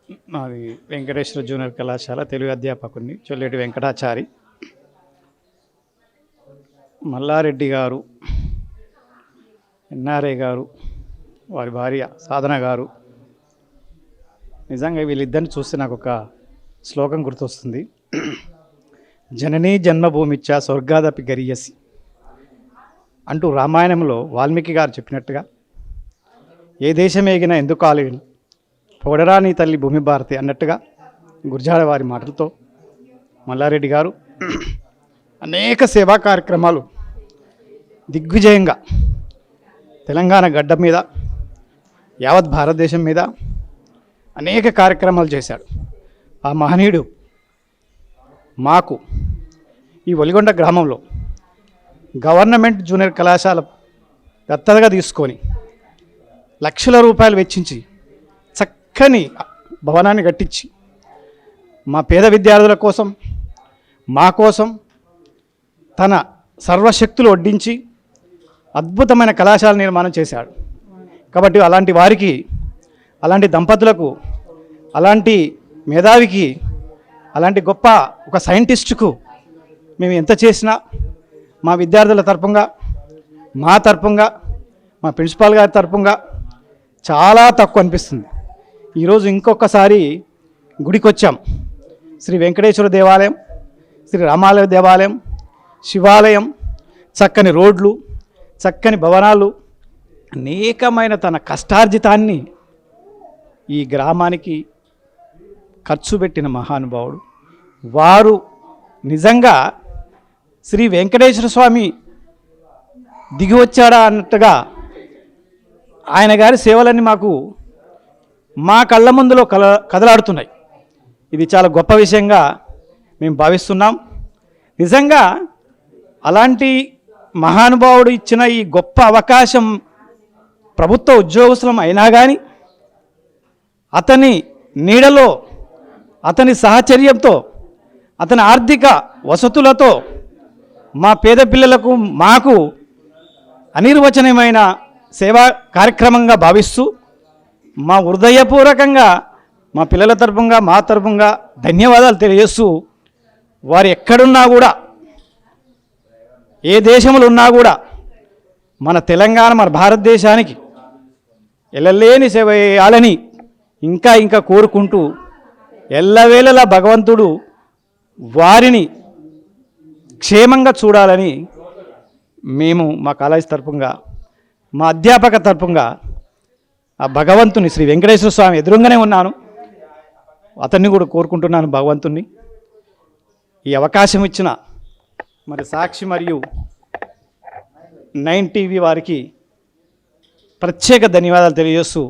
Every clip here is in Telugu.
మాది వెంకటేశ్వర జూనియర్ కళాశాల తెలుగు అధ్యాపకుడిని చొల్లేటి వెంకటాచారి. మల్లారెడ్డి గారు, ఎన్ఆర్ఐ గారు, వారి భార్య సాధన గారు, నిజంగా వీళ్ళిద్దరిని చూస్తే నాకు ఒక శ్లోకం గుర్తొస్తుంది. జననీ జన్మభూమిచ్చ స్వర్గాదపి గరియసి అంటూ రామాయణంలో వాల్మీకి గారు చెప్పినట్టుగా, ఏ దేశమేగినా ఎందుకు ఆలివిన పొగడరా నీ తల్లి భూమి భారతి అన్నట్టుగా గురజాడ వారి మాటలతో మల్లారెడ్డి గారు అనేక సేవా కార్యక్రమాలు దిగ్విజయంగా తెలంగాణ గడ్డ మీద, యావత్ భారతదేశం మీద అనేక కార్యక్రమాలు చేశాడు. ఆ మహనీయుడు మాకు ఈ ఒలిగొండ గ్రామంలో గవర్నమెంట్ జూనియర్ కళాశాల దత్తతగా తీసుకొని లక్షల రూపాయలు వెచ్చించి చక్కని భవనాన్ని కట్టించి మా పేద విద్యార్థుల కోసం, మా కోసం తన సర్వశక్తులు వడ్డించి అద్భుతమైన కళాశాల నిర్మాణం చేశాడు. కాబట్టి అలాంటి వారికి, అలాంటి దంపతులకు, అలాంటి మేధావికి, అలాంటి గొప్ప ఒక సైంటిస్టుకు మేము ఎంత చేసినా మా విద్యార్థుల తరపుగా, మా తరపుగా, మా ప్రిన్సిపాల్ గారి తరపుగా చాలా తక్కువ అనిపిస్తుంది. ఈరోజు ఇంకొకసారి గుడికి వచ్చాం. శ్రీ వెంకటేశ్వర దేవాలయం, శ్రీ రామాలయ దేవాలయం, శివాలయం, చక్కని రోడ్లు, చక్కని భవనాలు, అనేకమైన తన కష్టార్జితాన్ని ఈ గ్రామానికి ఖర్చు పెట్టిన మహానుభావుడు. వారు నిజంగా శ్రీ వెంకటేశ్వర స్వామి దిగి వచ్చాడా అన్నట్టుగా ఆయన గారి సేవలన్నీ మాకు మా కళ్ళ ముందులో కదలాడుతున్నాయి. ఇది చాలా గొప్ప విషయంగా మేము భావిస్తున్నాం. నిజంగా అలాంటి మహానుభావుడు ఇచ్చిన ఈ గొప్ప అవకాశం ప్రభుత్వ ఉద్యోగస్తులం అయినా కానీ అతని నీడలో, అతని సహచర్యంతో, అతని ఆర్థిక వసతులతో మా పేద పిల్లలకు, మాకు అనిర్వచనీయమైన సేవా కార్యక్రమంగా భావిస్తూ మా హృదయపూర్వకంగా మా పిల్లల తరపుగా, మా తరపుగా ధన్యవాదాలు తెలియజేస్తూ, వారు ఎక్కడున్నా కూడా, ఏ దేశంలో ఉన్నా కూడా మన తెలంగాణ, మన భారతదేశానికి ఎల్లలేని సేవ చేయాలని ఇంకా ఇంకా కోరుకుంటూ, ఎల్లవేళలా భగవంతుడు వారిని క్షేమంగా చూడాలని మేము మా కాలేజీ తరపుగా, మా అధ్యాపక తరపుగా ఆ భగవంతుని శ్రీ వెంకటేశ్వర స్వామి ఎదురుగానే ఉన్నాను, అతన్ని కూడా కోరుకుంటున్నాను భగవంతుణ్ణి. ఈ అవకాశం ఇచ్చిన మరి సాక్షి మరియు 9 టీవీ వారికి ప్రత్యేక ధన్యవాదాలు తెలియజేస్తూ,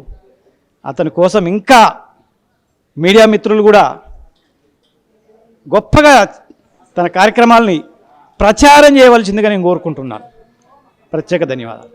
అతని కోసం ఇంకా మీడియా మిత్రులు కూడా గొప్పగా తన కార్యక్రమాలని ప్రచారం చేయవలసిందిగా నేను కోరుకుంటున్నాను. ప్రత్యేక ధన్యవాదాలు.